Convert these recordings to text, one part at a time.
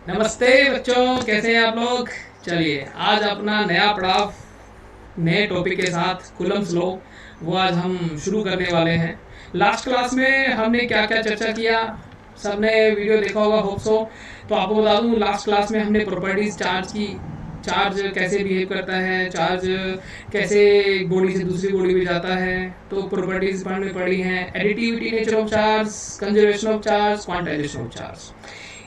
नमस्ते बच्चों, कैसे हैं आप लोग। चलिए आज अपना नया पड़ाव नए टॉपिक के साथ कूलम्स लॉ वो आज हम शुरू करने वाले हैं। लास्ट क्लास में हमने क्या क्या चर्चा किया, सबने वीडियो देखा होगा होप सो। तो आपको बता दूं, लास्ट क्लास में हमने प्रॉपर्टीज चार्ज की, चार्ज कैसे बिहेव करता है, चार्ज कैसे एक बॉडी से दूसरी बॉडी में जाता है, तो प्रॉपर्टीज में पढ़ी हैं। Additivity, nature of charge, conservation of charge, quantization of charge.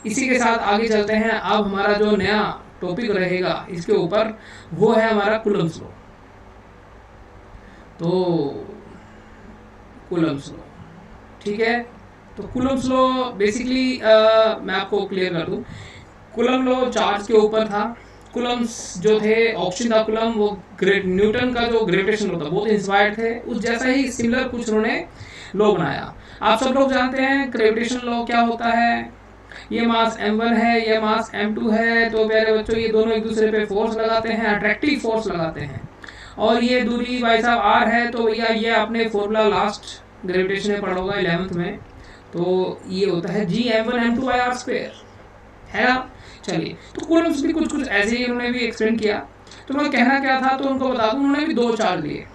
इसी के साथ आगे चलते हैं। अब हमारा जो नया टॉपिक रहेगा इसके ऊपर वो है हमारा कूलम्स लॉ। तो कूलम्स लॉ, ठीक है। तो कूलम्स लॉ बेसिकली मैं आपको क्लियर कर दूं, कूलम लॉ चार्ज के ऊपर था। कूलम्स जो थे, ऑक्सीजन था कूलम, वो न्यूटन का जो ग्रेविटेशन लॉ था बहुत इंस्पायर्ड थे, उस जैसा ही सिमिलर कुछ उन्होंने लॉ बनाया। आप सब लोग जानते हैं ग्रेविटेशन लॉ क्या होता है। ये मास m1 है, ये मास m2 है। तो प्यारे बच्चों, ये दोनों एक दूसरे पे फोर्स लगाते हैं, अट्रैक्टिव फोर्स लगाते हैं। और ये दूरी भाई साहब r है। तो भैया ये आपने फॉर्मूला लास्ट ग्रेविटेशन में पढ़ा होगा 11th में। तो ये होता है Gm1m2/r², है ना। चलिए, तो कूलम्स भी कुछ कुछ ऐसे ही उन्होंने भी एक्सप्लेन किया। तो उन्होंने कहना क्या था, तो उनको बता दूं, उन्होंने भी दो चार्ज लिए।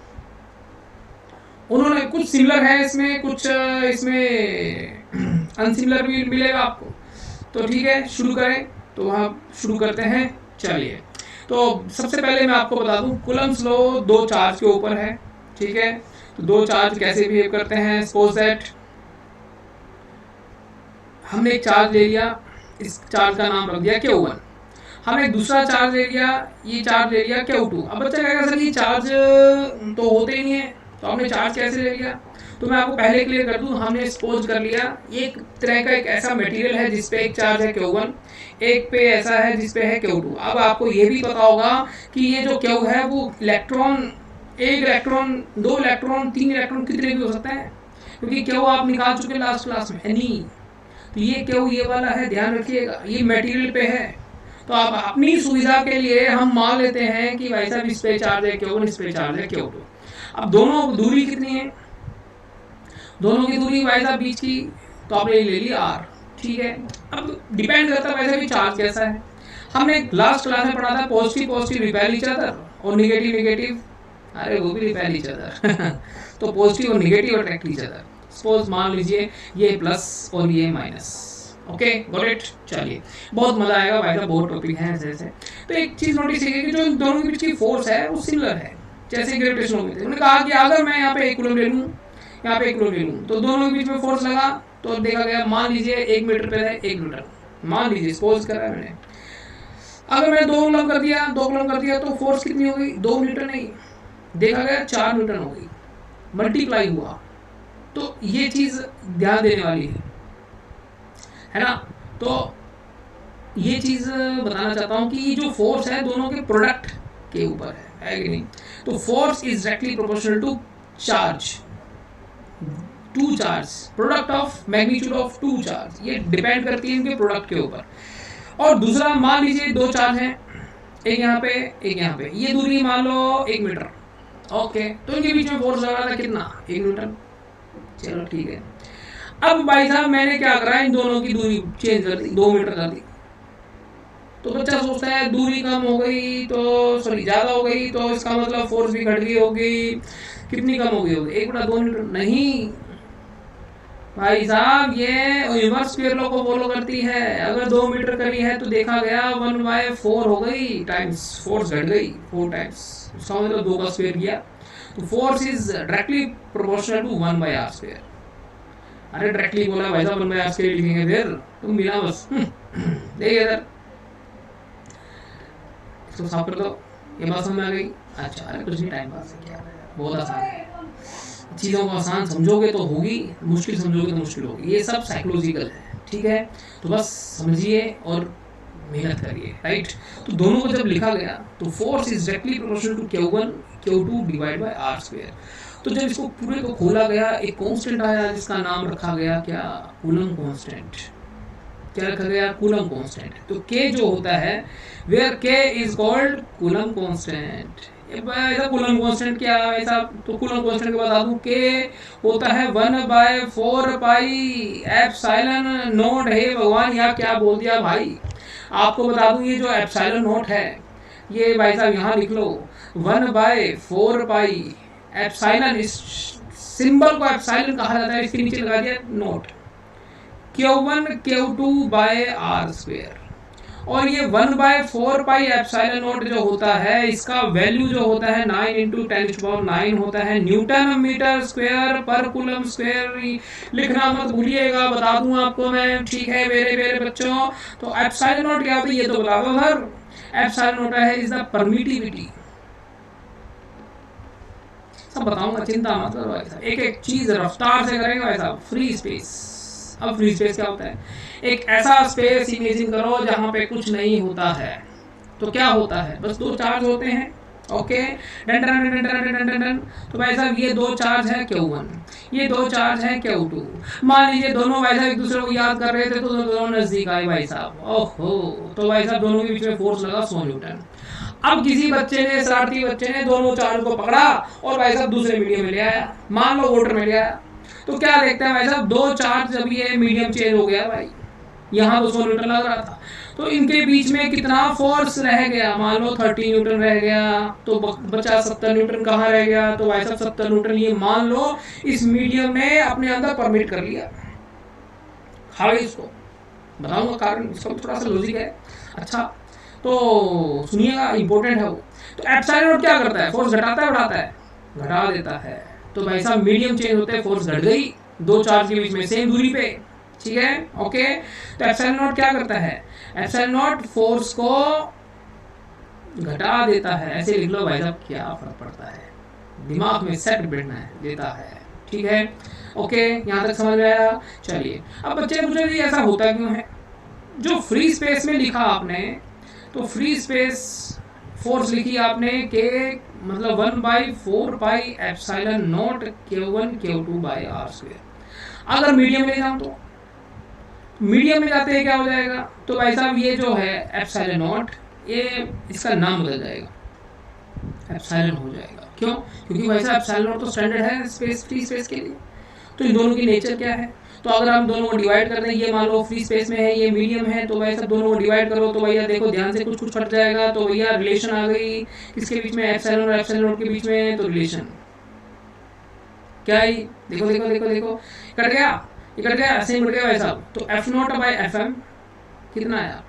उन्होंने कुछ सिमिलर है इसमें, कुछ इसमें अनसिमिलर भी मिलेगा आपको। तो ठीक है, शुरू करें। तो वहाँ शुरू करते हैं। चलिए, तो सबसे पहले मैं आपको बता दूं, कूलम्स लॉ दो चार्ज के ऊपर है, ठीक है। तो दो चार्ज कैसे बिहेव करते हैं। सपोज दैट हमने एक चार्ज ले लिया, इस चार्ज का नाम रख दिया Q1। हमने एक दूसरा चार्ज ले लिया, ये चार्ज ले लिया Q2। अब बच्चा कहेगा सर ये चार्ज तो होते ही नहीं है, तो हमने चार्ज कैसे ले लिया। तो मैं आपको पहले क्लियर कर दूं, हमने सपोज कर लिया एक तरह का एक ऐसा मटेरियल है जिसपे एक चार्ज है Q1, एक पे ऐसा है जिसपे है Q2। अब आपको ये भी पता होगा कि ये जो Q है वो इलेक्ट्रॉन, एक इलेक्ट्रॉन, दो इलेक्ट्रॉन, तीन इलेक्ट्रॉन, कितने भी हो सकते हैं, क्योंकि Q आप निकाल चुके लास्ट क्लास में, नहीं। तो ये Q ये वाला है, ध्यान रखिएगा, ये मटेरियल पे है। तो आप अपनी सुविधा के लिए हम मान लेते हैं कि भाई साहब इस पे चार्ज है Q1, इस पे चार्ज है Q2। अब दोनों दूरी कितनी है, दोनों की दूरी भाई साहब बीच की, तो आपने ले ली r, ठीक है। अब डिपेंड करता है वैसे भी चार्ज कैसा है। हमने लास्ट क्लास में पढ़ा था positive positive repel each other और नेगेटिव नेगेटिव, अरे वो भी रिपेल ईच अदर तो पॉजिटिव और negative attract each other. Suppose मान लीजिए ये प्लस और ये माइनस, ओके गॉट इट। चलिए, बहुत मजा आएगा भाई साहब, बहुत टॉपिक है ऐसे ऐसे। तो एक चीज नोटिस कीजिए कि जो इन दोनों के बीच की फोर्स है वो सिमिलर है, जैसे ग्रेविटेशन हो गई थी। उन्होंने कहा कि अगर मैं यहाँ पे एक कूलम ले लूँ, यहाँ पे एक कूलम ले लूँ, तो दोनों के बीच में फोर्स लगा, तो देखा गया, मान लीजिए 1 मीटर पे है 1 न्यूटन, मान लीजिए सपोज करा है मैंने। अगर मैंने 2 कूलम कर दिया, 2 कूलम कर दिया, तो फोर्स कितनी हो गई, 2 न्यूटन नहीं, देखा गया 4 न्यूटन हो गई, मल्टीप्लाई हुआ। तो ये चीज ध्यान देने वाली है ना। तो ये चीज बताना चाहता हूँ कि ये जो फोर्स है दोनों के प्रोडक्ट के ऊपर है कि नहीं। तो force is directly proportional to charge, two charge, product of magnitude of two charge, ये डिपेंड करती है इनके प्रोडक्ट के ऊपर। और दूसरा, मान लीजिए दो चार्ज हैं, एक यहाँ पे एक यहाँ पे, ये दूरी मान लो 1 मीटर, ओके। तो इनके बीच में फोर्स लगा था कितना, 1 न्यूटन। चलो ठीक है। अब भाई साहब मैंने क्या करा, इन दोनों की दूरी चेंज कर दी, 2 मीटर कर दी। तो बच्चा सोचता है दूरी कम हो गई, तो सॉरी ज़्यादा हो गई, तो इसका मतलब फोर्स भी घट गई होगी। कितनी कम हो गई होगी, 1/2 न्यूटन। नहीं भाई साहब, ये यूनिवर्स स्क्वायर लॉ को फॉलो करती है। अगर 2 मीटर करी है तो देखा गया 1/4 हो गई, टाइम्स फोर्स घट गई 4 टाइम्स, उसका मतलब 2 का स्क्वायर किया। तो force is directly proportional to 1/r²। अरे डायरेक्टली बोला भाई साहब, 1/r² लिखेंगे फिर, तुम मिला बस देखिए इधर, इसको साफ कर दो। ये बात समझ में आ गई। अच्छा, अरे कुछ नहीं, टाइम पास है क्या, बहुत आसान है। चीज़ों को आसान समझोगे तो होगी, मुश्किल समझोगे तो मुश्किल होगी। ये सब साइकोलॉजिकल है, ठीक है। तो बस समझिए और मेहनत करिए, राइट। तो दोनों को जब लिखा गया तो force is directly proportional to Q1 Q2 divide by r²। तो जब इसको पूरे को खोला गया, एक कांस्टेंट आया जिसका नाम रखा गया क्या, कूलम कांस्टेंट। क्या रखा गया, कूलम कांस्टेंट। तो K जो होता है, where K is called coulomb constant. ऐसा कूलम कांस्टेंट क्या है ऐसा, तो कूलम कांस्टेंट के बता दूं, K होता है 1/4 पाई एप्सिलॉन नॉट। हे भगवान, यहाँ क्या बोल दिया भाई। आपको बता दूं ये जो एप्सिलॉन नॉट है, ये भाई साहब यहाँ लिख लो 1/4 पाई एप्सिलॉन, इस सिंबल को एप्सिलॉन कहा जाता है, इसके नीचे लगा दिया note, Q1 Q2 by R square. और ये 1/4 पाई एप्सिलॉन नॉट जो होता है, इसका वैल्यू जो होता है 9 × 10⁹ होता है न्यूटन मीटर स्क्वायर पर कूलम स्क्वायर। लिखना मत भूलिएगा, बता दूं आपको मैं, ठीक है मेरे बच्चों। तो एप्सिलॉन नॉट क्या होता है ये तो बता दो सर। एप्सिलॉन नॉट है इज द परमिटिविटी, सब बताऊंगा, चिंता मत करो भाई साहब, एक एक चीज रफ्तार से करेंगे भाई साहब। फ्री स्पेस, अब फ्री स्पेस क्या होता है? एक ऐसा स्पेस इमेजिन करो जहां पे कुछ नहीं होता है, तो क्या होता है? बस दो चार्ज होते हैं, okay, done done done done done done. तो भाई साहब ये दो चार्ज है Q1, ये दो चार्ज है Q2। मान लीजिए दोनों भाई साहब एक दूसरे को याद कर रहे थे, तो दोनों नजदीक आए भाई साहब, ओहो, तो भाई साहब दोनों के बीच में फोर्स लगा 100 न्यूटन। अब किसी बच्चे ने, शरारती बच्चे ने दोनों चार्ज को पकड़ा और भाई साहब दूसरे मीडियम में ले आया, मान लो वोटर में ले आया, तो क्या देखते हैं भाई साहब, दो चार्ज जब ये मीडियम चेंज हो गया भाई, यहाँ 200 न्यूटन लग रहा था, तो इनके बीच में कितना फोर्स रह गया? मान लो 30 न्यूटन रह गया, तो बचा 70 न्यूटन। कहाँ रह गया? तो भाई साहब 70 न्यूटन ये मान लो इस मीडियम ने अपने अंदर परमिट कर लिया। हाँ इसको बताऊंगा कारण, इसका थोड़ा सा लॉजिक है। अच्छा तो सुनिएगा, इंपॉर्टेंट है वो। तो एप्सिलॉन नॉट क्या करता है? फोर्स घटाता है बढ़ाता है? घटा देता है। तो भाई साहब मीडियम चेंज होते हैं, फोर्स घट गई दो चार्ज के बीच में सेम दूरी पे, ठीक है, ओके। तो एप्सिलॉन नॉट क्या करता है? एप्सिलॉन नॉट फोर्स को घटा देता है, ऐसे लिख लो भाई साहब, क्या फर्क पड़ता है, दिमाग में सेट बैठना है, देता है, ठीक है, ओके, यहाँ तक समझ में आया। चलिए अब बच्चे पूछे कि ऐसा होता क्यों है? जो फ्री स्पेस में लिखा आपने, तो फ्री स्पेस फोर्स लिखी आपने के मतलब 1/4 pi epsilon naught Q1 Q2 by R square. अगर मीडियम में जाऊं तो मीडियम में जाते हैं क्या हो जाएगा? तो भाई साहब ये जो है एप्सिलॉन नॉट, ये इसका नाम बदल जाएगा, एप्सिलॉन हो जाएगा। क्यों? क्योंकि भाई साहब एप्सिलॉन नॉट तो स्टैंडर्ड है स्पेस, फ्री स्पेस के लिए। तो इन दोनों की नेचर क्या है? तो अगर हम दोनों को डिवाइड कर दें, ये मान लो फ्री स्पेस में है, ये मीडियम है, तो भाई साहब दोनों को डिवाइड करो, तो भैया देखो ध्यान से कुछ कुछ कट जाएगा, तो भैया रिलेशन आ गई किसके बीच में? एप्सिलॉन और एप्सिलॉन नॉट के बीच में। तो रिलेशन क्या है? देखो देखो देखो देखो, कट गया, ये कट गया, ऐसे ही कट गया भाई साहब। तो F naught by F M कितना आया?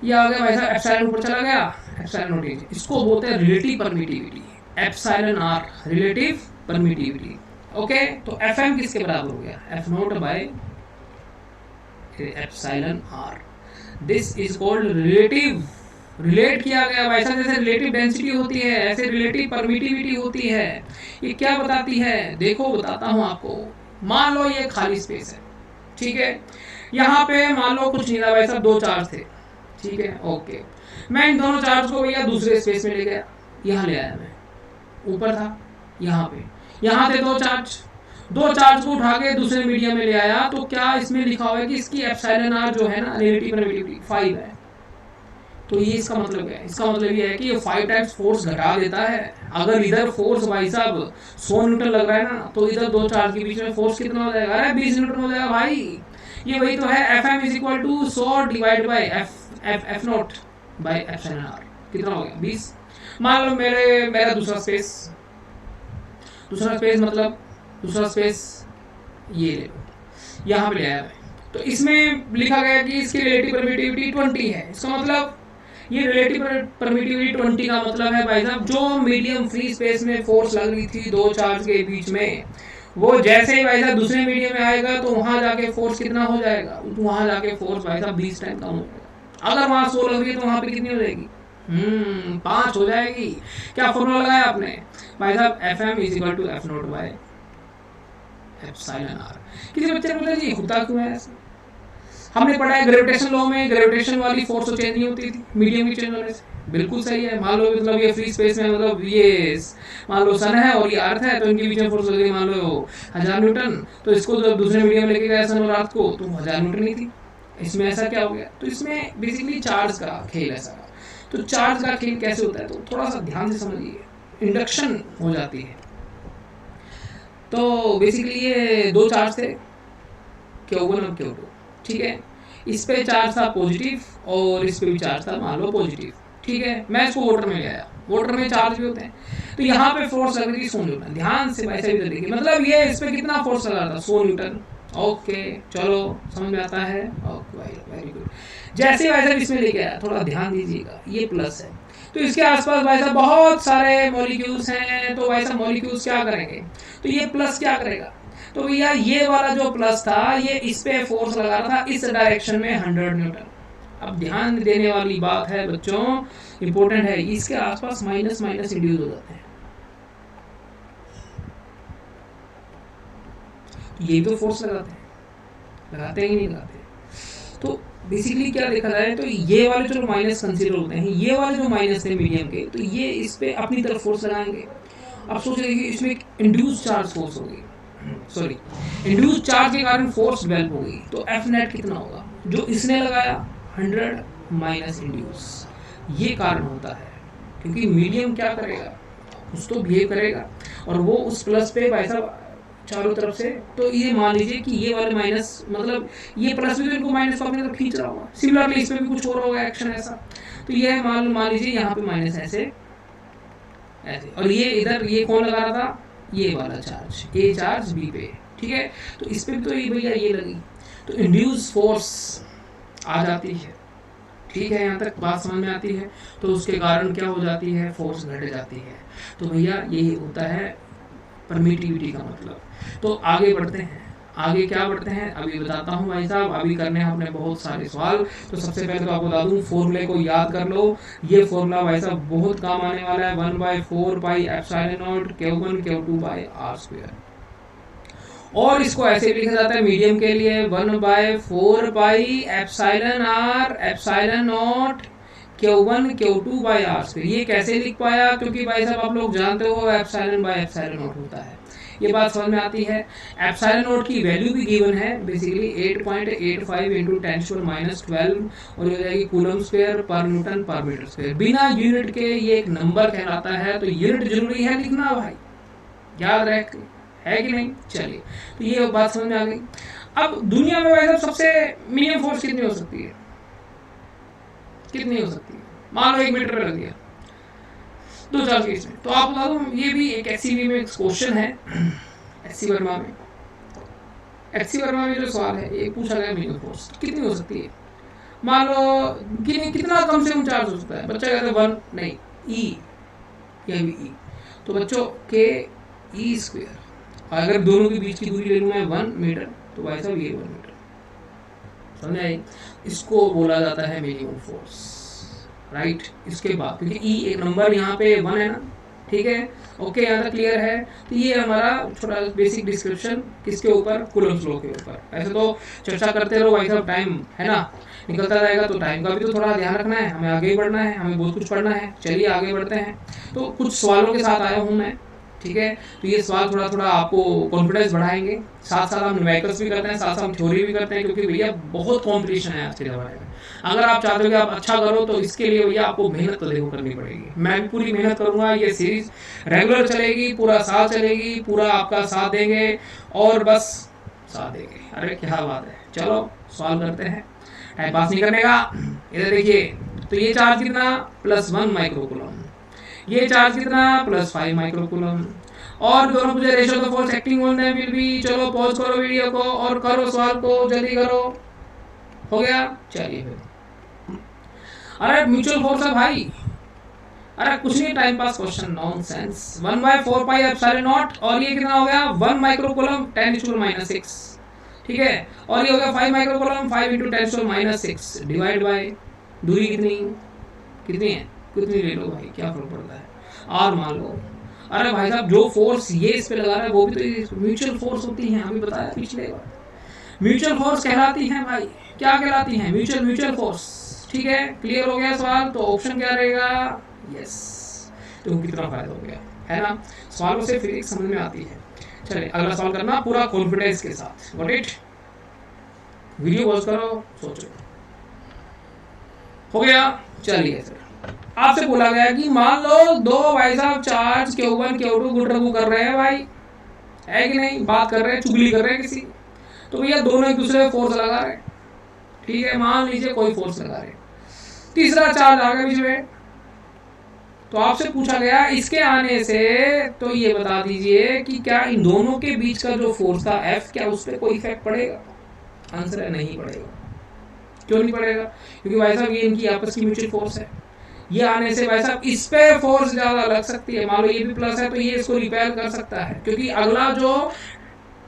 ये आ गया भाई साहब, एप्सिलॉन ऊपर चला गया, एप्सिलॉन नॉट। इसको बोलते हैं relative permittivity, epsilon R, relative permittivity, okay. तो एफ एम किसके बराबर हो गया? F naught by epsilon R. This is called relative, relate किया गया भाई साहब, जैसे रिलेटिव डेंसिटी होती है ऐसे रिलेटिव परमिटिविटी होती है। ये क्या बताती है? देखो बताता हूं आपको। मान लो ये खाली स्पेस है, ठीक है, यहाँ पे मान लो कुछ नहीं था भाई साहब, दो चार्ज थे, ठीक है, ओके। मैं इन दोनों चार्ज को भैया दूसरे स्पेस में ले गया, यहाँ ले आया, मैं ऊपर था यहाँ पे, यहाँ थे दो चार्ज, दो चार्ज को उठा के दूसरे मीडियम में ले आया, तो क्या इसमें लिखा हुआ है कि इसकी एप्सिलॉन आर जो है ना रिलेटिव परमिटिविटी 5 है। तो ये इसका मतलब क्या है? इसका मतलब ये है कि ये 5 टाइम्स फोर्स घटा देता है। अगर इधर फोर्स भाई साहब 100 न्यूटन लग रहा है ना, तो इधर दो चार्ज के बीच में फोर्स कितना हो जाएगा? अरे 20 न्यूटन हो जाएगा भाई। ये वही तो है, F M is equal to 100 divide by F naught by epsilon R. कितना हो गया? 20। मान लो मेरा दूसरा स्पेस मतलब दूसरा स्पेस ये ले लो, यहाँ पे ले आया मैं, तो इसमें लिखा गया कि इसकी रिलेटिव परमिटिविटी 20 है। इसका मतलब ये रिलेटिव परमिटिविटी 20 का मतलब है भाई साहब, जो मीडियम फ्री स्पेस में फोर्स लग रही थी दो चार्ज के बीच में, वो जैसे ही भाई साहब दूसरे मीडियम में आएगा, तो वहां जाके फोर्स कितना हो जाएगा? वहां जाके फोर्स भाई साहब 20 टाइम कम हो जाएगा। अगर वहां 100 लग रही है तो वहां पे कितनी हो जाएगी? 5 हो जाएगी। क्या फॉर्मूला लगाया आपने भाई साहब? F M is equal to F naught by epsilon R. किसी बच्चे बोलते जी होता क्यों है ऐसा? हमने पढ़ा है ग्रेविटेशन लॉ में, ग्रेविटेशन वाली फोर्स तो चेंज नहीं होती थी मीडियम की चेंज होने से। बिल्कुल सही है। मान लो मतलब ये फ्री स्पेस में, मतलब ये मान लो सन है और ये अर्थ है, तो इनके बीच में फोर्स लग गई मान लो 1000 न्यूटन, तो इसको जब दूसरे मीडियम लेके गया सन और अर्थ को, तो 1000 न्यूटन ही थी। इसमें ऐसा क्या हो गया? तो इसमें बेसिकली चार्ज का खेल है सारा। तो चार्ज का खेल कैसे होता है, तो थोड़ा सा ध्यान से समझिए, इंडक्शन हो जाती है। तो बेसिकली ये दो चार्ज थे Q1 और Q2, ठीक है। इस पे चार्ज था पॉजिटिव और इस पे भी चार्ज था मान लो पॉजिटिव, ठीक है। मैं इसको वाटर में ले आया, वाटर में चार्ज भी होते हैं, तो यहाँ पे फोर्स लग रही थी 100 न्यूटन। ध्यान से वैसे भी देखिए, मतलब ये इस पे कितना फोर्स लगा था 100 न्यूटन। ओके चलो समझ में आता है, ओके भाई वेरी गुड। जैसे वैसे इसमें लेके आया, थोड़ा ध्यान दीजिएगा, ये प्लस है तो इसके आसपास भाई साहब बहुत सारे मॉलिक्यूल्स हैं, तो भाई साहब मॉलिक्यूल्स क्या करेंगे, तो ये प्लस क्या करेगा, तो भैया ये वाला जो प्लस था ये इस पे फोर्स लगा रहा था इस डायरेक्शन में 100 न्यूटन। अब ध्यान देने वाली बात है बच्चों, इंपॉर्टेंट है, इसके आसपास माइनस माइनस इंड्यूस हो जाते हैं, तो ये तो फोर्स लगाते हैं ही नहीं लगाते। तो बेसिकली क्या देखा जाए तो ये वाले जो माइनस कंसीडर होते हैं, ये वाले जो माइनस थे मीडियम के, तो ये इस पे अपनी तरफ फोर्स लगाएंगे। अब सोच रहे इसमें एक इंड्यूस चार्ज फोर्स होगी, सॉरी इंड्यूस चार्ज के कारण फोर्स डेवलप होगी, तो एफ नेट कितना होगा, जो इसने लगाया 100 माइनस इंड्यूस, ये कारण होता है। क्योंकि मीडियम क्या करेगा, कुछ तो बिहेव करेगा, और वो उस प्लस पे भाई साहब चारों तरफ से, तो ये मान लीजिए कि ये वाले माइनस, मतलब ये प्लस भी तो इनको माइनस को अपनी तरफ खींच रहा होगा, सिमिलरली इस पे भी कुछ हो रहा होगा एक्शन ऐसा, तो ये मान लीजिए यहाँ पे माइनस ऐसे ऐसे, और ये इधर ये कौन लगा रहा था, ये वाला चार्ज, ए चार्ज बी पे, ठीक है। तो इस पे भी तो ये भैया ये लगी, तो इंड्यूस फोर्स आ जाती है, ठीक है, यहाँ तक बात समझ में आती है। तो उसके कारण क्या हो जाती है, फोर्स घट जाती है। तो भैया यही होता है परमिटिविटी का मतलब। तो आगे बढ़ते हैं, आगे क्या बढ़ते हैं अभी बताता हूँ भाई साहब, अभी करने हैं अपने बहुत सारे सवाल। तो सबसे पहले तो आपको बता दूँ, फॉर्मूले को याद कर लो। ये फॉर्मूला भाई साहब बहुत काम आने वाला है, 1/4 pi epsilon naught Q1 Q2 by R square. और इसको ऐसे भी लिखा जाता है मीडियम के लिए 1/4 pi epsilon R epsilon naught Q1 Q2 by R square. ये कैसे लिख पाया, क्योंकि भाई साहब आप लोग जानते हो एप्सिलॉन बाय एप्सिलॉन नॉट होता है, ये बात समझ में आती है। एप्सिलॉन नॉट की वैल्यू भी गिवन है, बेसिकली 8.85 इंटू 10⁻12 और हो जाएगी कूलम स्क्वायर पर न्यूटन पर मीटर स्क्वायर। बिना यूनिट के ये एक नंबर कहलाता है, तो यूनिट जरूरी है लिखना भाई, याद रख, है कि नहीं। चलिए, तो ये बात समझ में आ गई। अब दुनिया में वैसे सबसे मिनिमम फोर्स कितनी हो सकती है, कितनी हो सकती है, मान लो 1 मीटर पे लग गया 2-4 केस में। तो आप बता दो, ये भी एक एचसीवी में क्वेश्चन है, एचसी वर्मा में जो सवाल है ये पूछा गया मिनिमम फोर्स कितनी हो सकती है। मान लो कितना कम से कम चार्ज हो सकता है, बच्चा कहता है 1 नहीं ई, ये भी ई, तो बच्चों के ई स्क्वायर, अगर दोनों के बीच की दूरी ले लूँ मैं 1 मीटर, तो भाई साहब ये 1 मीटर, समझ आई। इसको बोला जाता है मिनिमम फोर्स, राइट। इसके बाद क्योंकि ई एक नंबर यहाँ पे 1 है ना, ठीक है, ओके, यहाँ तक क्लियर है। तो ये हमारा छोटा बेसिक डिस्क्रिप्शन किसके ऊपर, कूलम्ब्स लॉ के ऊपर। ऐसे तो चर्चा करते रहो भाई साहब, टाइम है ना निकलता जाएगा, तो टाइम का भी तो थोड़ा ध्यान रखना है, हमें आगे ही बढ़ना है, हमें बहुत कुछ पढ़ना है। चलिए आगे बढ़ते हैं। तो कुछ सवालों के साथ आया हूँ मैं, ठीक है। तो ये सवाल थोड़ा थोड़ा आपको कॉन्फिडेंस बढ़ाएंगे, साथ साथ हम न्यूमेरिकल्स भी करते हैं, साथ साथ हम थ्योरी भी करते हैं, क्योंकि भैया बहुत कॉम्पिटिशन है आज के ज़माने में। अगर आप चाहते हो कि आप अच्छा करो, तो इसके लिए भैया आपको मेहनत तो देखो करनी पड़ेगी। मैं भी पूरी मेहनत करूंगा, ये सीरीज रेगुलर चलेगी, पूरा साल चलेगी, पूरा आपका साथ देंगे और बस साथ देंगे। अरे क्या बात है, चलो सवाल करते हैं, टाइम पास नहीं करने का। इधर देखिए, तो ये चार्ज कितना +1 माइक्रोकूलम, ये चार्ज कितना +5 माइक्रोकूलम, और दोनों मुझे ratio of force acting on them will be. चलो पॉज करो वीडियो को और करो सवाल को, जल्दी करो, हो गया। चलिए फिर, अरे म्यूचुअल फोर्स है भाई, अरे कुछ नहीं, time pass question, nonsense. 1/4 pi epsilon not, और ये कितना हो गया 1 माइक्रोकूलम 10⁻⁻6, ठीक है, और ये हो गया 5 माइक्रोकूलम 5 × 10⁻⁻6 डिवाइड बाय दूरी कितनी है, कितनी ले लो भाई, क्या फर्क पड़ता है, और मान लो। अरे भाई साहब जो फोर्स ये इस पे लगा रहा है वो भी तो म्यूचुअल फोर्स होती है, अभी बताया पिछले बार। म्यूचुअल फोर्स कहलाती है भाई, क्या कहलाती है, म्यूचुअल फोर्स, ठीक है। क्लियर हो गया सवाल, तो ऑप्शन क्या रहेगा, यस। तो कितना फायदा हो गया, है ना। सवालों से फिजिक्स समझ में आती है। चलिए अगला सवाल करना पूरा कॉन्फिडेंस के साथ, गॉट इट। वीडियो पॉज करो, सोचो, हो गया। चलिए सर, आपसे बोला गया कि मान लो दो भाई साहब चार्ज Q1 Q2 गुटरगु कर रहे हैं भाई, है कि नहीं, बात कर रहे हैं, चुगली कर रहे हैं किसी, तो भैया दोनों एक दूसरे पे फोर्स लगा रहे हैं, ठीक है, मान लीजिए कोई फोर्स लगा रहे, तीसरा चार्ज आ गया बीच में, तो आपसे पूछा गया इसके आने से तो ये बता दीजिए कि क्या इन दोनों के बीच का जो फोर्स था F, क्या उस पर कोई इफेक्ट पड़ेगा? आंसर है नहीं पड़ेगा। क्यों नहीं पड़ेगा? क्योंकि भाई साहब ये इनकी आपस की म्यूचुअल फोर्स है। ये आने से भाई साहब इस पे फोर्स ज्यादा लग सकती है, मान लो ये भी प्लस है तो ये इसको रिपेल कर सकता है, क्योंकि अगला जो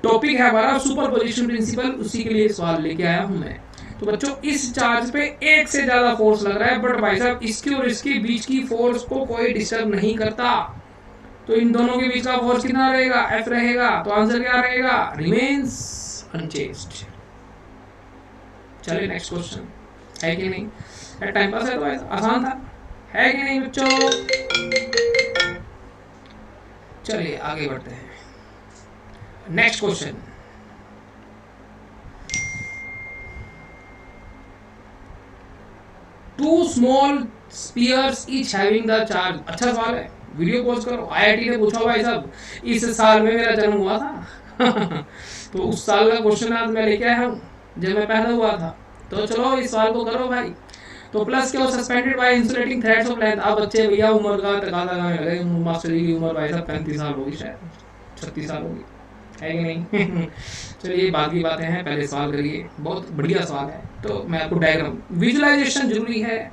टॉपिक है हमारा सुपरपोजिशन प्रिंसिपल, उसी के लिए सवाल लेके आया हूं मैं। तो बच्चों इस चार्ज पे एक से ज्यादा फोर्स लग रहा है, बट भाई साहब इसकी और इसके बीच की फोर्स को कोई डिस्टर्ब नहीं करता, तो इन दोनों के बीच का फोर्स कितना रहेगा? F रहेगा। तो आंसर क्या रहेगा? Remains unchanged. चलिए नेक्स्ट क्वेश्चन, है कि नहीं? टाइम पास है तो आसान था, है कि नहीं बच्चों? चलिए आगे बढ़ते हैं। Next question, two small spheres each having the charge. अच्छा सवाल है, वीडियो पॉज करो। आईआईटी ने पूछा भाई साहब इस साल में मेरा जन्म हुआ था तो उस साल का क्वेश्चन आज मैं लेके आया हूँ जब मैं पैदा हुआ था, तो चलो इस सवाल को करो भाई। तो प्लस क्या, suspended bye insulating threads of length. अब बच्चे भैया उम्र का तकाजा करने लगे, मास्टर जी की उम्र भाई साहब 35 साल होगी, शायद 36 साल होगी, है कि नहीं? चलिए बाद की बातें हैं, पहले सवाल करिए, बहुत बढ़िया सवाल है। तो मैं आपको डायग्राम, विजुअलाइजेशन जरूरी है,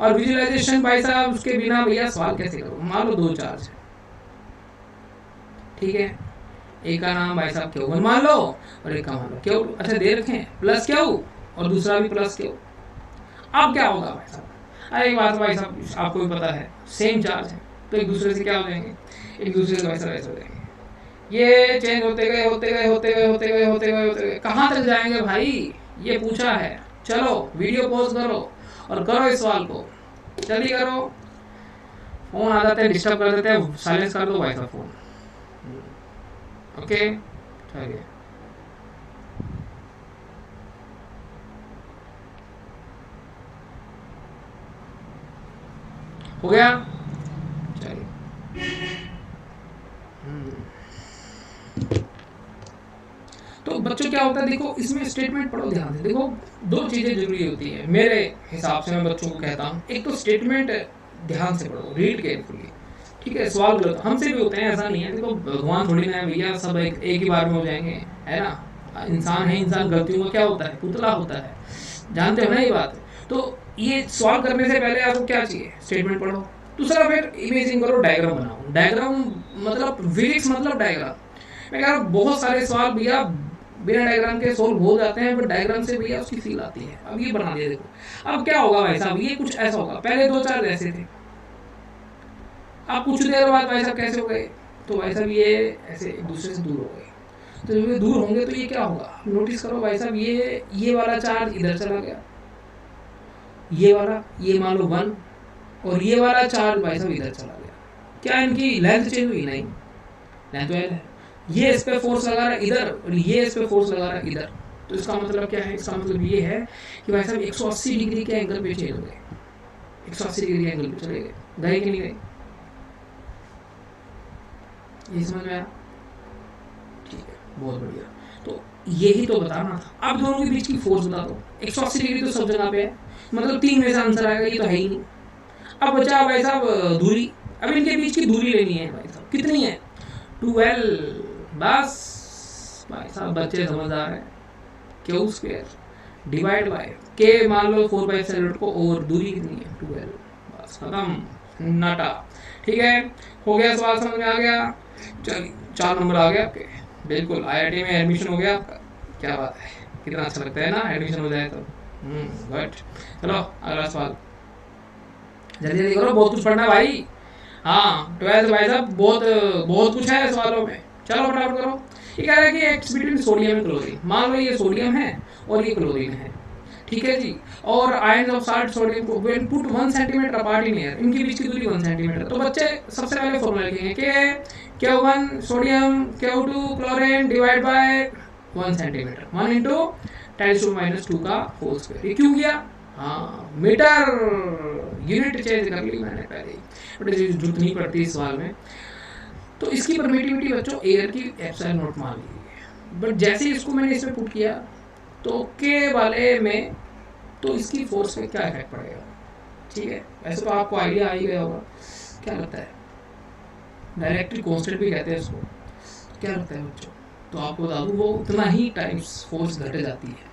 और विजुअलाइजेशन भाई साहब उसके बिना भैया सवाल कैसे करो? मान लो दो चार्ज है, ठीक है, एक का नाम भाई साहब Q1 मान लो और एक का मान लो Q2, अच्छा दे रखे हैं प्लस Q और दूसरा भी प्लस Q। अब क्या होगा भाई साहब? एक बात भाई साहब आपको भी पता है, सेम चार्ज है तो एक दूसरे से क्या हो जाएंगे? एक दूसरे से वैसा वैसा हो जाएंगे, ये चेंज होते गए होते गए होते गए होते गए होते गए होते गए कहाँ तक जाएंगे भाई? ये पूछा है। चलो वीडियो पॉज करो और करो इस सवाल को, जल्दी करो। फोन आ जाते हैं, डिस्टर्ब कर देते हैं, साइलेंस कर दो भाई साहब फोन। ओके चलिए, हो गया? चलिए तो बच्चों क्या होता है, देखो इसमें स्टेटमेंट पढ़ो ध्यान से। देखो दो चीजें जरूरी होती है मेरे हिसाब से, मैं बच्चों को कहता हूँ, एक तो स्टेटमेंट ध्यान से पढ़ो, रीड केयरफुली, ठीक है? सवाल गलत हमसे भी होते हैं, ऐसा नहीं है, देखो भगवान थोड़ी ना है भैया सब एक ही बार में हो जाएंगे, है ना? इंसान है, इंसान गलतियों का क्या होता है? पुतला होता है, जानते हो ना ये बात? तो ये सवाल करने से पहले आपको क्या चाहिए? स्टेटमेंट पढ़ो। दूसरा फिर इमेजिंग करो, डायग्राम बनाओ। डायग्राम मतलब फिजिक्स मतलब डायग्राम। मैं कह रहा हूँ बहुत सारे सवाल भैया बिना डायग्राम के सोल्व हो जाते हैं, बट डायग्राम से भैया उसकी फील आती है। अब ये बना दिया, देखो अब क्या होगा भाई साहब, ये कुछ ऐसा होगा, पहले दो चार ऐसे थे, अब कुछ देर बाद भाई साहब कैसे हो गए? तो भाई साहब ये ऐसे एक दूसरे से दूर हो गए, तो जब ये दूर होंगे तो ये क्या होगा? नोटिस करो भाई साहब, ये वाला चार्ज इधर चला गया, ये वाला, ये मान लो 1, और ये वाला चार्ज भाई साहब इधर चला गया। क्या इनकी लेंथ चेंज हुई? नहीं, लेंथ तो है। ये इस पे फोर्स लगा रहा है इधर, और ये इस पे फोर्स लगा रहा है इधर, तो इसका मतलब क्या है? इसका मतलब ये है कि भाई साहब 180 डिग्री के एंगल पे चेंज हो गए, 180 डिग्री एंगल पे चले गए कि नहीं गए? ये समझ में आया? ठीक है, बहुत बढ़िया। तो यही तो बताना था। अब दोनों के बीच की फोर्स बता दो। 180 डिग्री तो सब जगह पे है, मतलब 3 में से आंसर आएगा, ये तो है ही नहीं। अब बचा भाई साहब दूरी, अब इनके बीच की दूरी लेनी है भाई साहब, कितनी है? 12। बस भाई साहब बच्चे समझदार है, Q² डिवाइड बाय K, मान लो 4/7 को, और दूरी कितनी है? 12। बस खत्म, नाटा। ठीक है, हो गया सवाल, समझ में आ गया? चलिए 4 नंबर आ गया आपके, बिल्कुल। आईआईटी में एडमिशन हो गया आपका, क्या बात है, कितना अच्छा लगता है ना एडमिशन हो जाए तो। गुड। चलो अगला सवाल, जल्दी जल्दी करो, बहुत कुछ पढ़ना है भाई। हाँ 12 भाई साहब बहुत कुछ है सवालों में, चलो फटाफट करो। ये कह रहा है कि x between sodium and chlorine, मान लो ये सोडियम है और ये क्लोरीन है, ठीक है जी, और आयंस ऑफ साल्ट सोडियम को when put 1 centimetre apart in air, इनके बीच की दूरी 1 सेंटीमीटर। तो बच्चे सबसे पहले फॉर्मूला लिखेंगे कि Q1 sodium, Q2 chlorine divide by 1 centimetre, 1 × 10⁻² का होल स्क्वायर। ये क्यों किया? हाँ मीटर, यूनिट चेंज कर ली मैंने पहले ही, बट जरूरत नहीं पड़ती इस सवाल में। तो इसकी परमिटिविटी बच्चों एयर की ε0 मान लीजिए, बट जैसे इसको मैंने इसमें पुट किया तो के वाले में तो इसकी फोर्स पे क्या इफेक्ट पड़ेगा। ठीक है, वैसे तो आपको आइडिया आ ही गया होगा। क्या लगता है, डायरेक्टली कांस्टेंट भी कहते हैं इसको, तो क्या लगता है बच्चों? तो आपको बता दूँ वो उतना ही टाइम्स फोर्स घट जाती है।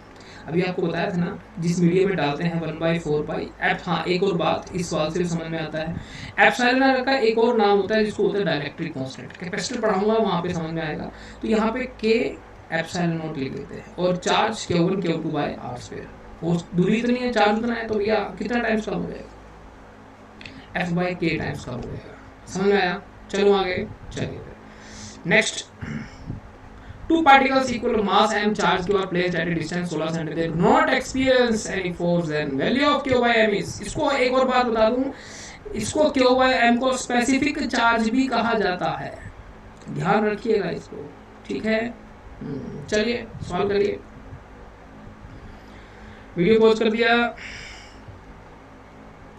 अभी आपको बताया था ना, जिस मीडियम में डालते हैं 1/4 एफ। हाँ, एक और बात इस सवाल से भी समझ में आता है, एप्सिलॉन का एक और नाम होता है जिसको होता है डायरेक्ट्रिक कांस्टेंट। कैपेसिटर पढ़ाऊंगा वहाँ पे समझ में आएगा। तो यहाँ पे के एप्सिलॉन नॉट लिख देते हैं, और charge Q1 Q2 by R square. Force दूरी इतनी है, चार्ज उतना है, तो भैया कितना टाइम्स कम हो जाएगा, F/K टाइम्स कम हो जाएगा। समझ में आया? चलो आगे चलिए। Next, two particles equal mass m charge q are placed at a distance 16 cm, they do not experience any force, then value of q by m is। इसको एक और बात बता दूं, इसको q by m को स्पेसिफिक चार्ज भी कहा जाता है, ध्यान रखिएगा इसको। ठीक है, चलिए सॉल्व करिए। वीडियो पॉज कर दिया,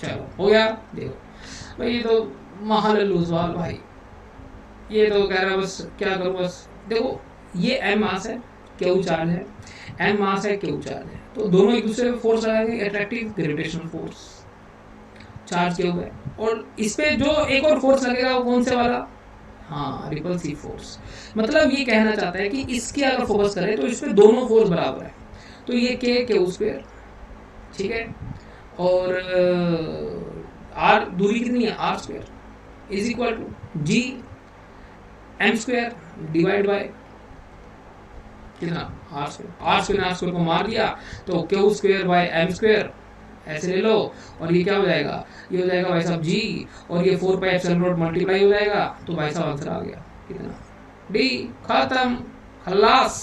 चलो हो गया। देखो भाई, ये तो महालल्लू सवाल भाई, ये तो कह रहा बस क्या करूँ, बस देखो ये m मास है, Q चार्ज है, m मास है, Q चार्ज है, तो दोनों एक दूसरे पे फोर्स लगाएंगे, attractive gravitational force, charge Q है, और इस पे जो एक और फोर्स लगेगा वो कौन से वाला, हाँ रिपल्सिव फोर्स। मतलब ये कहना चाहता है कि इसके अगर फोकस करें तो इस पे दोनों फोर्स बराबर है, तो ये Q स्क्वायर, ठीक है, और r दूरी कितनी है, r square is equal to g m square divide by कितना, r स्क्वायर को मार दिया तो Q square by m square ऐसे ले लो, और ये क्या हो जाएगा, ये हो जाएगा भाई साहब g, और ये 4 पाई एप्सिलॉन नॉट मल्टीप्लाई हो जाएगा, तो भाई साहब आंसर आ गया कितना, d। खत्म, खल्लास,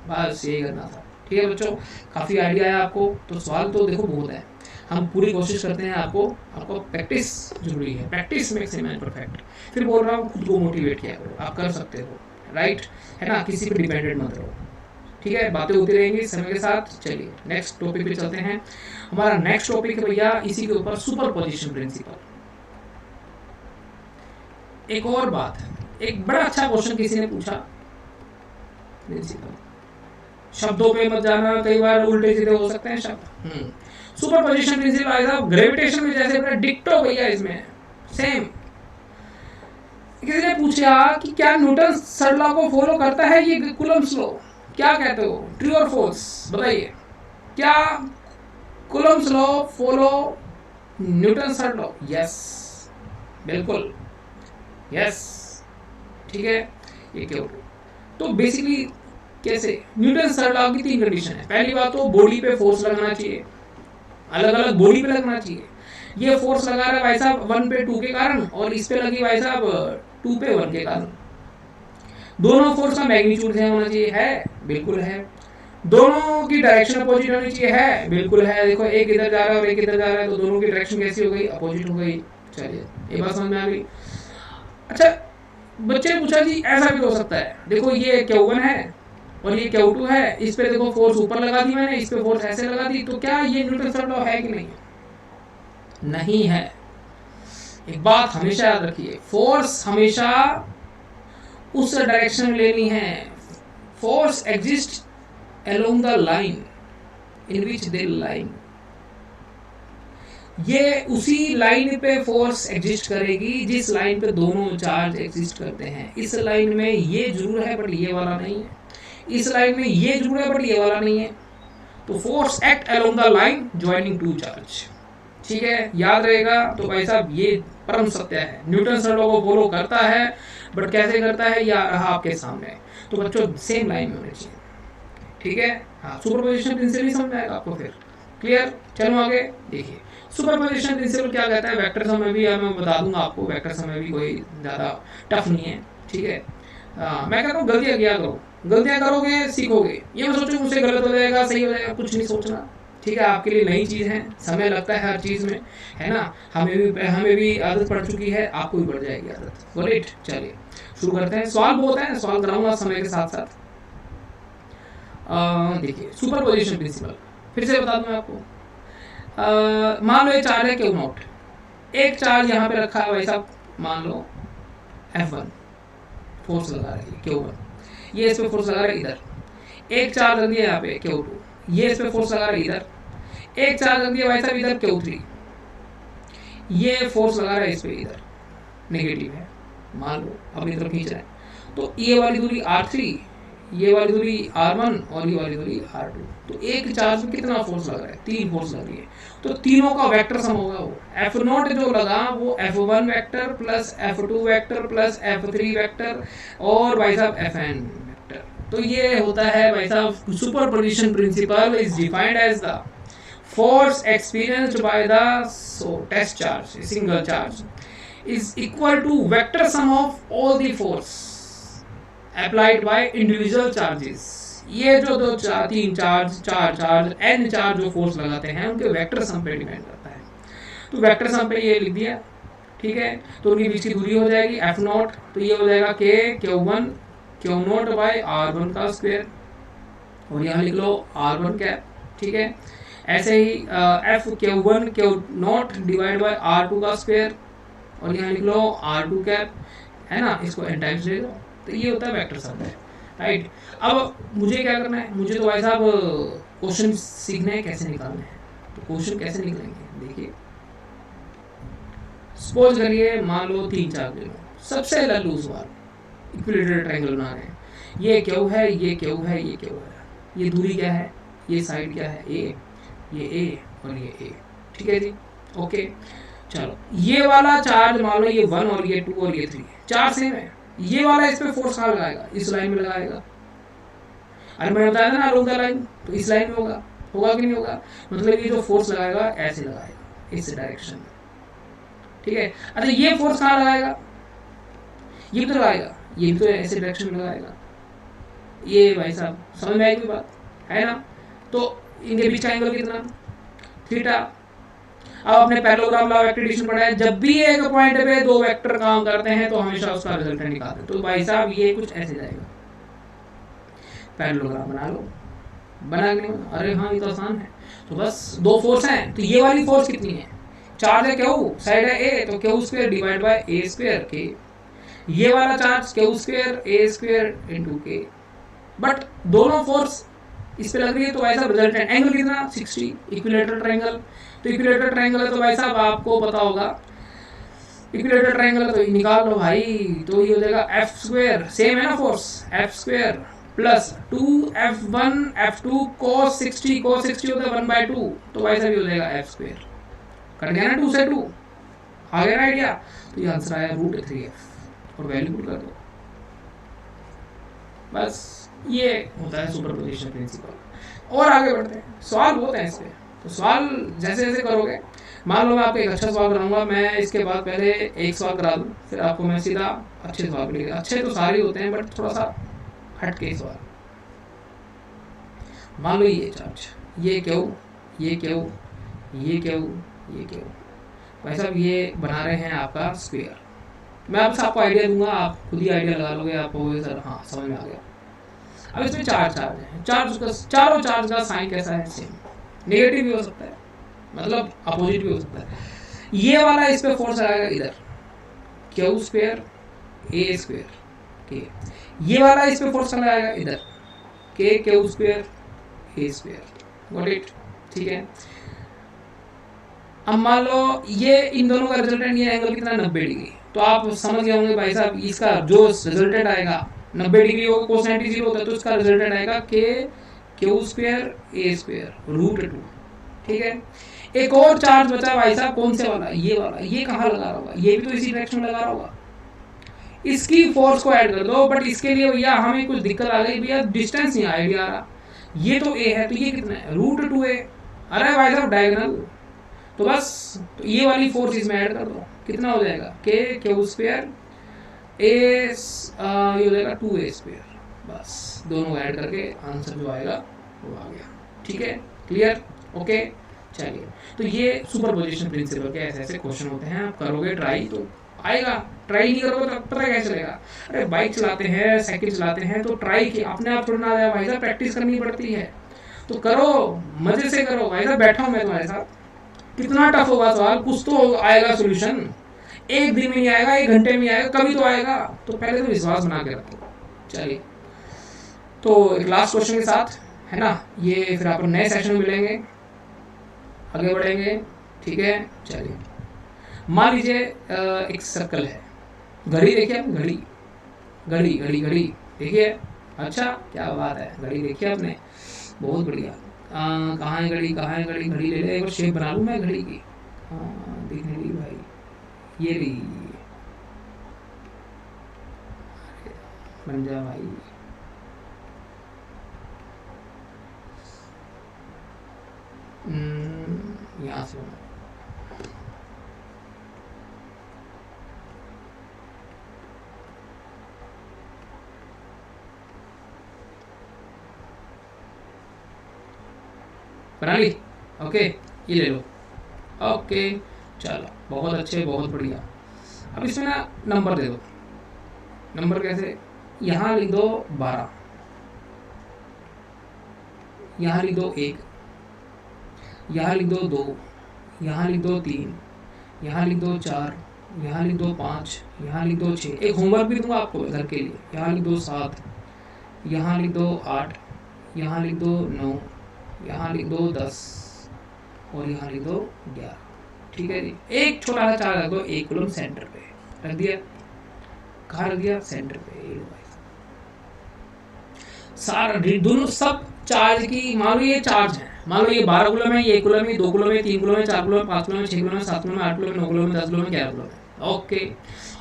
बस यही करना था। ठीक है बच्चों, काफ़ी आइडिया है आपको, तो सवाल तो देखो बहुत है, हम पूरी कोशिश करते हैं आपको प्रैक्टिस जरूरी है, practice makes a man perfect. फिर बोल रहा हूँ खुद को मोटिवेट किया करो, आप कर सकते हो, राइट है ना, किसी पे डिपेंडेंट मत रहो। ठीक है, बातें होती रहेंगी समय के साथ। चलिए नेक्स्ट टॉपिक पे चलते हैं। हमारा नेक्स्ट टॉपिक है भैया इसी के ऊपर, सुपरपोजिशन प्रिंसिपल। एक और बात, एक बड़ा अच्छा क्वेश्चन किसी ने पूछा, प्रिंसिपल शब्दों पे मत जाना, कई बार उल्टे सीधे हो सकते हैं शब्द। सुपरपोजिशन प्रिंसिपल आएगा ग्रेविटेशन में, जैसे अपना डिक्टो भैया इसमें सेम। किसी ने पूछा कि क्या न्यूटन थर्ड लॉ को फॉलो करता है ये कूलम्ब्स लॉ, क्या कहते हो, ट्रू और फॉल्स बताइए, क्या Coulomb's law follow Newton third law? Yes, बिल्कुल यस, ठीक है, ये क्यों? तो बेसिकली कैसे, न्यूटन थर्ड लॉ की 3 कंडीशन है। पहली बात तो बॉडी पे फोर्स लगना चाहिए, अलग अलग बॉडी पे लगना चाहिए। ये फोर्स लगा रहा है भाई साहब 1 पे 2 के कारण, और इस पे लगी भाई साहब 2 पे 1 के कारण। दोनों फोर्स का मैग्नीट्यूड सेम होना चाहिए, है बिल्कुल है। दोनों की डायरेक्शन अपोजिट होनी चाहिए, है बिल्कुल है। देखो एक इधर जा रहा है और एक इधर जा रहा है, तो दोनों की डायरेक्शन कैसी हो गई, अपोजिट हो गई। चलिए ये बात समझ में आ गई। अच्छा, बच्चे ने पूछा जी ऐसा भी हो सकता है, देखो ये Q1 है और ये Q2 है, इस पे देखो फोर्स ऊपर लगा दी मैंने, इस पे फोर्स ऐसे लगा दी, तो क्या ये न्यूटन थर्ड लॉ है कि नहीं? नहीं है। एक बात हमेशा याद रखिए, फोर्स हमेशा उस डायरेक्शन में लेनी है, force exist along the line in which they lying। ये उसी लाइन पे फोर्स एग्जिस्ट करेगी जिस लाइन पे दोनों चार्ज एग्जिस्ट करते हैं। इस लाइन में ये जरूर है बट ये वाला नहीं है, इस लाइन में ये जरूर है बट ये वाला नहीं है, तो force act along the line joining two charge. ठीक है, याद रहेगा। तो भाई साहब ये परम सत्य है, न्यूटन थर्ड लॉ को फॉलो करता है, बट कैसे करता है या रहा आपके सामने। तो बच्चों सेम लाइन में होने चाहिए, ठीक है। हाँ, सुपरपोजिशन प्रिंसिपल समझ आएगा आपको फिर, क्लियर। चलो आगे देखिए, सुपरपोजिशन प्रिंसिपल क्या कहता है। वेक्टर सम में भी मैं बता दूंगा आपको, वेक्टर सम में भी कोई ज़्यादा टफ नहीं है, ठीक है। मैं कहता हूँ गलतियाँ किया करो, गलतियाँ करोगे सीखोगे। ये मैं सोचूं मुझसे गलत हो जाएगा सही हो जाएगा, कुछ नहीं सोचना, ठीक है। आपके लिए नई चीज़ है, समय लगता है हर चीज़ में, है ना। हमें भी आदत पड़ चुकी है, आपको भी पड़ जाएगी आदत, राइट। चलिए शुरू करते हैं। सवाल बहुत है, सवाल कराऊंगा समय के साथ साथ। देखिए सुपरपोजिशन प्रिंसिपल फिर से बता दूं मैं आपको। मान लो एक चार्ज है Q0, एक चार्ज यहाँ पे रखा है भाई साहब, मान लो F1, फोर्स लगा रही है Q1, ये इस पे फोर्स लगा रहा है इधर। एक चार्ज रख दिया यहाँ पे Q2, ये इस पे फोर्स लगा रहा है इधर। एक चार्ज रख दिया भाई साहब इधर Q3, ये फोर्स लगा रहा है इस पे, इधर नेगेटिव है मान लो, अपनी तरफ खींच रहा है, तो ये वाली दूरी R3, ये वाली दूरी R1 और ये वाली दूरी R2, तो एक चार्ज में कितना फोर्स लग रहा है, 3 फोर्स लग रही है, तो तीनों का वेक्टर सम होगा वो F0 जो लगा वो F1 vector plus F2 vector plus F3 vector और भाई साहब Fn वेक्टर। तो ये होता है भाई साहब superposition principle is defined as the force experienced by the test charge, a single charge, is equal to vector sum of all the force applied by individual charges। ये जो दो तीन चार्ज, चार चार्ज, n चार्ज जो force लगाते हैं उनके vector sum पे डिपेंड करता है। तो वेक्टर सम पे ये लिख दिया, ठीक है। तो उनकी बीच की दूरी हो जाएगी F0, तो ये हो जाएगा K Q1 Q0 by R1 का स्क्वायर, और यहाँ लिख लो R1 कैप, ठीक है। ऐसे ही F Q1 Q0 divide by R2 का स्क्वायर, और यहाँ लिख लो R2 कैप, है ना, इसको n टाइम्स ले लो, तो ये होता है वेक्टर सम है, राइट। अब मुझे क्या करना है, मुझे तो भाई साहब क्वेश्चन सीखना है कैसे निकालना है। तो क्वेश्चन कैसे निकलेंगे, देखिए सपोज करिए मान लो 3 चार्ज ले लो, सबसे लल्लू सवाल, इक्विलेटरल ट्रायंगल बना रहे हैं, ये क्यू है, ये क्यू है, ये क्यू है, ये दूरी क्या है, ये साइड क्या है A, ये A और ये A, ठीक है जी, ओके। चलो ये वाला चार्ज मान लो ये 1 और ये 2 और ये 3 चार सेम है, ये वाला इस पे फोर्स कहाँ लगाएगा, इस लाइन में लगाएगा। अरे मैंने बताया था ना अलोंग द लाइन, तो इस लाइन में होगा, होगा कि नहीं होगा, मतलब ये जो फोर्स लगाएगा ऐसे लगाएगा इस डायरेक्शन में, ठीक है। अच्छा ये फोर्स कहाँ लगाएगा, ये भी तो लगाएगा, ये भी तो ऐसे डायरेक्शन में लगाएगा। ये भाई साहब समझ में आएगी बात, है ना। तो इनके बीच का एंगल कितना, थीटा। अब आपने पैरेललोग्राम लॉ ऑफ एक्टिवेशन पढ़ा है, जब भी एक पॉइंट पे दो वेक्टर काम करते हैं तो हमेशा उसका रिजल्टेंट निकालते हैं। तो भाई साहब ये कुछ ऐसे जाएगा, पैरेललोग्राम बना लो, बना के नहीं, अरे हाँ ये तो आसान है। तो बस दो फोर्स हैं, तो ये वाली फोर्स कितनी है, चार्ज है क्यू, साइड है ए, तो क्यू स्क्वायर डिवाइड बाय ए स्क्वायर के, ये वाला चार्ज क्यू स्क्वायर ए स्क्वायर इनटू के, बट दोनों फोर्स इस पे लग रही है, तो भाई साहब रिजल्टेंट एंगल कितना 60, इक्विलेटरल ट्रायंगल। तो इक्विलेटरल ट्रायंगल है तो भाई साहब आपको पता होगा, इक्विलेटरल ट्रायंगल तो निकाल लो भाई, तो ये हो जाएगा एफ स्क्वायर, सेम है ना force, F square plus 2f1 f2 cos 60 होता है 1/2, तो भाई साहब ये हो जाएगा एफ स्क्वायर, कट गया ना 2 से 2, आ गया ना आइडिया। तो ये आंसर आया √3f, और वैल्यू पुट कर दो, बस ये होता है सुपरपोजिशन प्रिंसिपल। और आगे बढ़ते हैं, सवाल बहुत हैं इस पे। तो सवाल जैसे जैसे करोगे, मान लो मैं आपको एक अच्छा सवाल कराऊंगा, मैं इसके बाद पहले एक सवाल करा दूं, फिर आपको मैं सीधा अच्छे सवाल करेगा। अच्छे तो सारे होते हैं बट थोड़ा सा हट के सवाल। मान लो ये चार्ज, ये क्यों, ये क्यों, ये क्यों, ये क्यों, भाई साहब ये बना रहे हैं आपका स्क्वायर। मैं आपको आइडिया दूंगा, आप खुद ही आइडिया लगा लोगे, आपको सर हाँ समझ में आ गया। अब इसमें चार चार्ज है, चारों चार्ज का साइन कैसा है, सेम, नेगेटिव भी हो सकता है, मतलब अपोजिट भी हो सकता है। ये वाला इस पे फोर्स आएगा इधर, क्यू स्क्वायर ए स्क्वायर के, ये वाला इस पे फोर्स लगाएगा इधर, के Q square A square, got it, ठीक है। अब मान लो ये इन दोनों का रिजल्टेंट, ये एंगल कितना 90 डिग्री, तो आप समझ गए होंगे भाई साहब इसका जो रिजल्टेंट आएगा 90 डिग्री होगा, कोस 90 0 होता है, तो इसका रिजल्टेंट आएगा के क्यू स्क्वायर ए स्क्वायर √2, ठीक है। एक और चार्ज बचा भाई साहब, कौन से वाला, ये वाला, ये कहाँ लगा रहा होगा, ये भी तो इसी डायरेक्शन में लगा रहा होगा, इसकी फोर्स को ऐड कर दो। बट इसके लिए भैया हमें कुछ दिक्कत आ गई, भैया डिस्टेंस नहीं आइडिया आ रहा, ये तो ए है, तो ये कितना है √2a, अरे भाई साहब डायगोनल, तो बस तो ये वाली फोर्स इसमें ऐड कर दो, कितना हो जाएगा के क्यू स्क्वायर ए, ये हो जाएगा 2a स्क्वायर, बस दोनों ऐड करके आंसर जो आएगा वो आ गया, ठीक है, क्लियर, ओके। चलिए, तो ये सुपरपोजिशन प्रिंसिपल के ऐसे ऐसे क्वेश्चन होते हैं, आप करोगे ट्राई तो आएगा, ट्राई नहीं करोगे तो पता कैसे चलेगा। अरे बाइक चलाते हैं, साइकिल चलाते हैं, तो ट्राई की अपने आप थोड़ा ना आया भाई साहब, प्रैक्टिस करनी पड़ती है, तो करो, मजे से करो भाई साहब, बैठा हूँ मैं तुम्हारे साथ, कितना टफ होगा सवाल, कुछ तो आएगा सोल्यूशन, एक दिन में नहीं आएगा, एक घंटे में आएगा, कभी तो आएगा, तो पहले तो विश्वास बना के रखो। चलिए, तो एक लास्ट क्वेश्चन के साथ, है ना, ये फिर अपन नए सेशन में मिलेंगे। आगे बढ़ेंगे, ठीक है। चलिए मान लीजिए एक सर्कल है, घड़ी देखिए आपने, घड़ी घड़ी घड़ी घड़ी देखिए, अच्छा क्या बात है, घड़ी देखिए आपने, बहुत बढ़िया। कहाँ है घड़ी, कहाँ है घड़ी, घड़ी ले ले, एक बार शेप बना लूँ मैं घड़ी की, हाँ दिखने दी भाई, ये रही, बन जा भाई। यहाँ से बना ली, ओके ये ले लो, ओके चलो बहुत अच्छे, बहुत बढ़िया। अब इसमें ना नंबर दे दो, नंबर कैसे, यहाँ लिख दो 12, यहाँ लिख दो 1, यहाँ लिख दो 2, यहाँ लिख दो 3, यहाँ लिख दो 4, यहाँ लिख दो 5, यहाँ लिख दो 6। एक होमवर्क भी दूंगा आपको घर के लिए, यहाँ लिख दो 7, यहाँ लिख दो 8, यहाँ लिख दो 9, यहाँ लिख दो 10 और यहाँ लिख दो 11, ठीक है जी। एक छोटा सा चार्ज रख दो 1 कूलम सेंटर पे, रख दिया, कहाँ रख दिया, सेंटर पे। सारा दोनों सब चार्ज की, मान लो ये चार्ज है, मान लो ये 12 कूलम है, ये 1 कूलम है, 2 कूलम है, 3 कूलम है, 4 कूलम है, 5 कूलम है, 6 कूलम है, 7 कूलम है, 8 कूलम है, 9 कूलम है, 10 कूलम है, 11 कूलम है, ओके।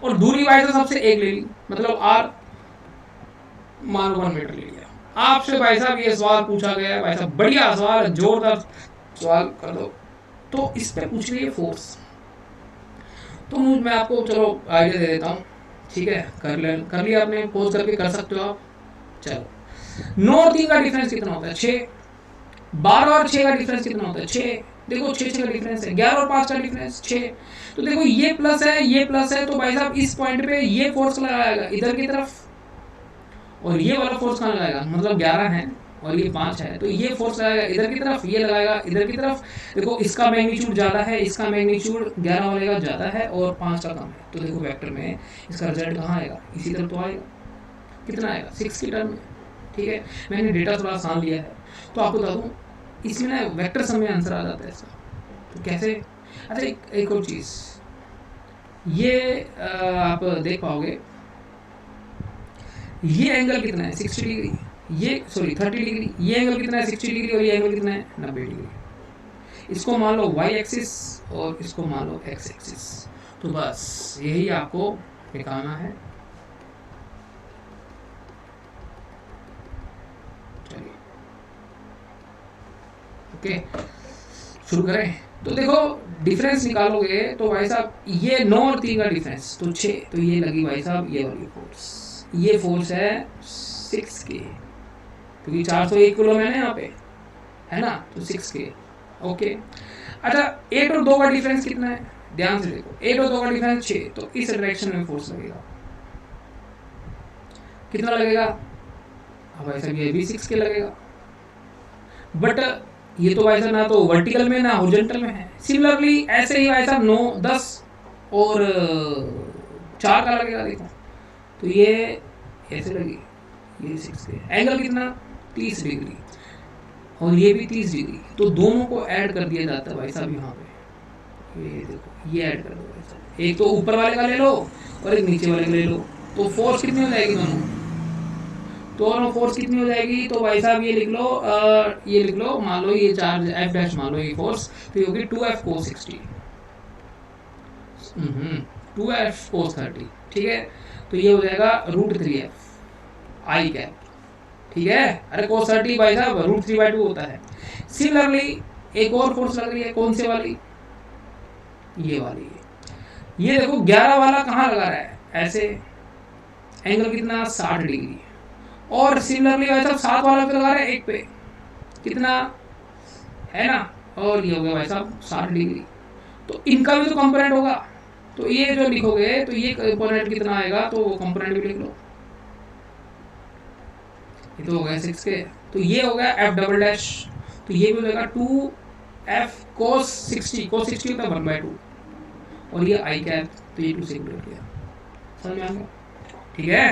और दूरी वाइज सबसे 1 ले ली, मतलब आर मान 1 मीटर ले लिया। आपसे भाई साहब ये सवाल पूछा गया है, भाई साहब बढ़िया सवाल, जोरदार सवाल कर दो, तो इस पे पूछ रही है फोर्स। तो मैं आपको चलो आइडिया दे देता हूँ, ठीक है, कर लिया आपने, पोज करके कर सकते हो आप। चलो 9 और 3 का डिफरेंस कितना होता है, 6। 12 और 6 का डिफरेंस कितना होता है, 6। देखो 6 का डिफरेंस है। 11 और 5 का डिफरेंस 6। तो देखो ये प्लस है, ये प्लस है, तो भाई साहब इस पॉइंट पे ये फोर्स लगाएगा इधर की तरफ, और ये वाला फोर्स कहाँ लगाएगा, मतलब 11 है और ये 5 है, तो ये फोर्स लगाएगा इधर की तरफ, ये लगाएगा इधर की तरफ। देखो इसका मैग्नीट्यूड ज़्यादा है, इसका मैग्नीट्यूड 11 वाले का ज़्यादा है और 5 का कम है, तो देखो वेक्टर में इसका रिजल्ट कहाँ आएगा, इसी तरफ तो आएगा। कितना आएगा, 6 की टर्म में, ठीक है। मैंने डेटा थोड़ा आसान लिया है, तो आपको बता दूँ इसमें ना वेक्टर समय आंसर आ जाता है इसका। तो कैसे, अच्छा एक और चीज़, ये आप देख पाओगे, ये एंगल कितना है, 60 डिग्री, ये सॉरी 30 डिग्री, ये एंगल कितना है 60 डिग्री, और ये एंगल कितना है 90 डिग्री। इसको मान लो y एक्सिस और इसको मान लो x एक्सिस, तो बस यही आपको दिखाना है। चलिए ओके शुरू करें। तो देखो डिफरेंस निकालोगे तो भाई साहब ये 9 और 3 का डिफरेंस तो 6, तो ये लगी भाई साहब ये वाली फोर्स, ये फोर्स है 6 के, क्योंकि 401 किलो है ना यहाँ पे, है ना, तो 6 के, ओके। अच्छा 8 और 2 का डिफरेंस कितना है, ध्यान से देखो, 8 और 2 का डिफरेंस 6, तो इस डायरेक्शन में फोर्स लगेगा, कितना लगेगा, अब भाई साहब ये भी 6 के लगेगा, बट ये तो भाई साहब ना तो वर्टिकल में ना हॉरिजॉन्टल में है। सिमिलरली ऐसे ही भाई साहब 9, 10 और 4 का लगेगा, देखो तो ये ऐसे लगी, ये 6 के, एंगल कितना 30 डिग्री और ये भी 30 डिग्री, तो दोनों को ऐड कर दिया जाता है भाई साहब यहाँ पे, ये देखो ये ऐड कर दो भाई साहब, एक तो ऊपर वाले का ले लो और एक नीचे वाले का ले लो, तो फोर्स कितनी हो जाएगी, दोनों फोर्स कितनी हो जाएगी, तो भाई साहब ये लिख लो, मान लो ये चार्ज एफ डैश मान लो ये फोर्स, तो ये होगी 2F cos 60, 2F cos 30, ठीक है, तो ये हो जाएगा √3F आई कैप, ठीक है। अरे cos 30 भाई साहब √3/2 होता है। सिमिलरली एक और फोर्स लग रही है, कौन से वाली, ये वाली है। ये देखो 11 वाला कहाँ लगा रहा है, ऐसे एंगल कितना 60 डिग्री, और सिमिलरली भाई साहब 7 वाला पे लगा रहा है एक पे, कितना है ना, और ये हो गया भाई साहब 60 डिग्री, तो इनका भी तो कंपोनेंट होगा, तो ये जो लिखोगे तो ये कंपोनेंट कितना आएगा, तो वो कंपोनेंट भी लिख लो, ये तो हो गया 6 के, तो ये हो गया F डबल डैश, तो ये भी हो जाएगा 2F cos 60, cos 60 होता है 1/2, और ये आई कैप, तो ये 2 से इंक्लूड किया, समझ में आ गया, ठीक है।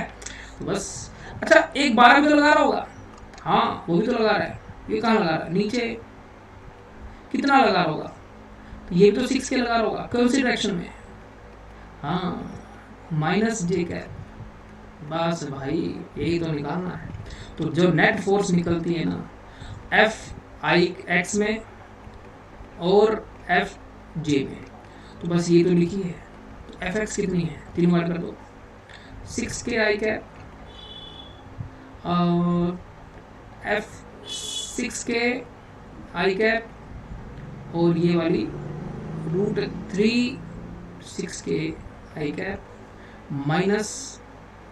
तो बस अच्छा एक 12 भी तो लगा रहा होगा, हाँ वो भी तो लगा रहा है, ये कहाँ लगा रहा है, नीचे, कितना लगा होगा, तो ये भी तो 6 के लगा होगा, कौन सी डायरेक्शन में, हाँ माइनस जे कैप, बस भाई यही तो निकालना है। तो जो नेट फोर्स निकलती है ना एफ आई एक्स में और एफ जे में, तो बस ये तो लिखी है। तो एफ एक्स कितनी है, 3 बार कर दो, 6 के आई कैप और एफ 6 के आई कैप और ये वाली √3 6 के आई कैप माइनस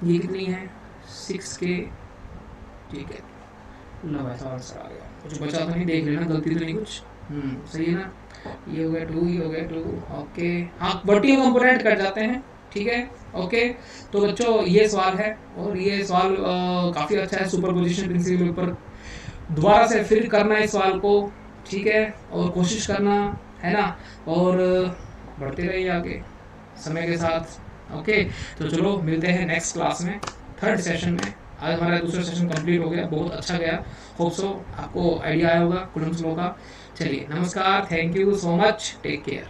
ये कितनी है 6 के, ठीक है। लो ऐसा आंसर आ गया, कुछ बचा तो नहीं, देख लेना गलती तो नहीं कुछ, सही है ना। ये हो गया 2, ये हो गया 2, ओके। हाँ वर्टिकल कंपोनेंट कट जाते हैं, ठीक है, ओके। तो बच्चों ये सवाल है, और ये सवाल काफ़ी अच्छा है सुपरपोजिशन प्रिंसिपल के ऊपर। दोबारा से फिर करना है इस सवाल को, ठीक है, और कोशिश करना है ना, और बढ़ते रहिए आगे समय के साथ, ओके। तो चलो मिलते हैं नेक्स्ट क्लास में, 3rd सेशन में। आज हमारा दूसरा सेशन कंप्लीट हो गया, बहुत अच्छा गया, होप सो आपको आइडिया आया होगा कुलम्ब्स लॉ का। चलिए नमस्कार, thank you so much, take care.